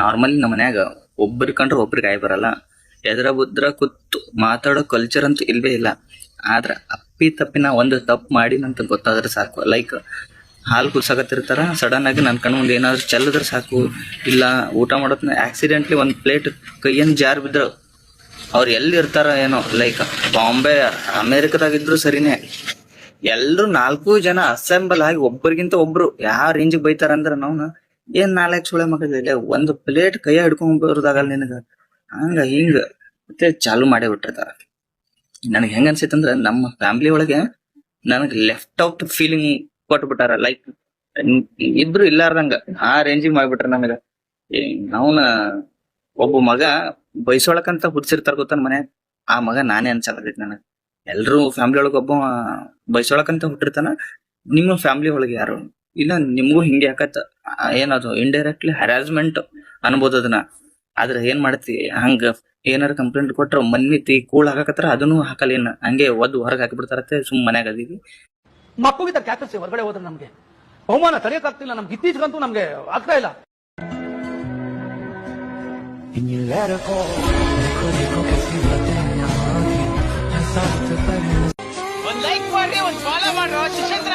Normally ನಮ್ಮ ಮನ್ಯಾಗ ಒಬ್ರು ಕಂಡ್ರೆ ಒಬ್ರಿಗೆ ಆಯ್ ಬರಲ್ಲ. ಎದ್ರ ಬುದ್ರ ಕೂತು ಮಾತಾಡೋ ಕಲ್ಚರ್ ಅಂತೂ ಇಲ್ವೇ ಇಲ್ಲ. ಆದ್ರ ಅಪ್ಪಿ ತಪ್ಪಿನ ಒಂದು ತಪ್ಪು ಮಾಡಿ ನಂತ ಗೊತ್ತಾದ್ರೆ ಸಾಕು. ಲೈಕ್ ಹಾಲು ಕುಡ್ಸಕತ್ತಿರ್ತಾರ, ಸಡನ್ ಆಗಿ ನನ್ನ ಕಣ್ಣು ಮುಂದೆ ಏನಾದ್ರು ಚೆಲ್ಲಿದ್ರೆ ಸಾಕು, ಇಲ್ಲ ಊಟ ಮಾಡೋದ್ನ ಆಕ್ಸಿಡೆಂಟ್ಲಿ ಒಂದು ಪ್ಲೇಟ್ ಕೈಯನ್ನು ಜಾರ್ ಬಿದ್ರು ಅವ್ರು ಎಲ್ಲಿ ಇರ್ತಾರ ಏನೋ. ಲೈಕ್ ಬಾಂಬೆ ಅಮೇರಿಕದಾಗಿದ್ರು ಸರಿನೇ, ಎಲ್ರು 4 ಜನ ಅಸೆಂಬಲ್ ಆಗಿ ಒಬ್ಬರಿಗಿಂತ ಒಬ್ರು ಯಾವ ರೇಂಜಿಗೆ ಬೈತಾರ ಅಂದ್ರ ನಾವು ಏನ್ 4 ಸುಳೆ ಮಕ್ಕಳಿಲ್ಲ, ಒಂದು ಪ್ಲೇಟ್ ಕೈಯ ಹಿಡ್ಕೊಂಡ್ ಬರೋದಾಗಲ್ಲ ನಿನಗ, ಹಂಗ ಹಿಂಗ ಮತ್ತೆ ಚಾಲು ಮಾಡೇ ಬಿಟ್ಟಿರ್ತಾರ. ನನಗೆ ಹೆಂಗ ಅನ್ಸೈತಂದ್ರ ನಮ್ಮ ಫ್ಯಾಮಿಲಿ ಒಳಗೆ ನನಗೆ ಲೆಫ್ಟ್ ಔಟ್ ಫೀಲಿಂಗ್ ಕೊಟ್ಬಿಟ್ಟಾರ. ಲೈಕ್ ಇಬ್ರು ಇಲ್ಲಾರ್ದಂಗ ಆ ರೇಂಜಿಗೆ ಮಾಡ್ಬಿಟ್ರ ನಮಗ. ನಾವ್ನ ಒಬ್ಬ ಮಗ ಬೈಸೊಳಕಂತ ಹುಡ್ಸಿರ್ತಾರ ಗೊತ್ತ ಮನೆ, ಆ ಮಗ ನಾನೇ ಅನ್ಸಕತೈತಿ ನನಗ್. ಎಲ್ರು ಫ್ಯಾಮಿಲಿ ಒಳಗ ಒಬ್ಬ ಬೈಸೊಳಕಂತ ಹುಟ್ಟಿರ್ತಾನ, ನಿಮ್ಮ ಫ್ಯಾಮಿಲಿ ಒಳಗೆ ಯಾರು ಇಲ್ಲ ನಿಮ್ಗೂ ಹಿಂಗೆ ಯಾಕತ್ತ ಏನದು ಇಂಡೈರೆಕ್ಟ್ಲಿ ಹರಾಸ್ಮೆಂಟ್ ಅನ್ಬೋದು ಅದನ್ನ. ಆದ್ರೆ ಏನ್ ಮಾಡ್ತಿ, ಹಂಗ ಏನಾರ ಕಂಪ್ಲೇಂಟ್ ಕೊಟ್ರ ಮನ್ನಿತಿ ಕೂಳ್ ಹಾಕತ್ರ ಅದನ್ನು ಹಾಕಲೇನ, ಹಂಗೆ ಒದ್ದು ಹೊರಗೆ ಹಾಕಿಬಿಡ್ತಾರತ್ತೆ. ಸುಮ್ ಮನ್ಯಾಗ ಅದೀವಿ. ಮಕ್ಕಳಿಗೆ ಕ್ಯಾಕರ್ಸಿ ಹೊರಗಡೆ ಹೋದ್ರೆ ನಮ್ಗೆ ಅವಮಾನ ತಡೆಯಕ್ಕಾಗ್ತಿಲ್ಲ. ನಮ್ಗೆ ಇತ್ತೀಚೆಗಂತೂ ನಮ್ಗೆ ಆಗ್ತಾ ಇಲ್ಲ. ಒಂದ್ ಲೈಕ್ ಮಾಡಿ, ಒಂದ್ ಫಾಲೋ ಮಾಡ್ರೋ ಶಿಕ್ಷೇಂದ್ರ.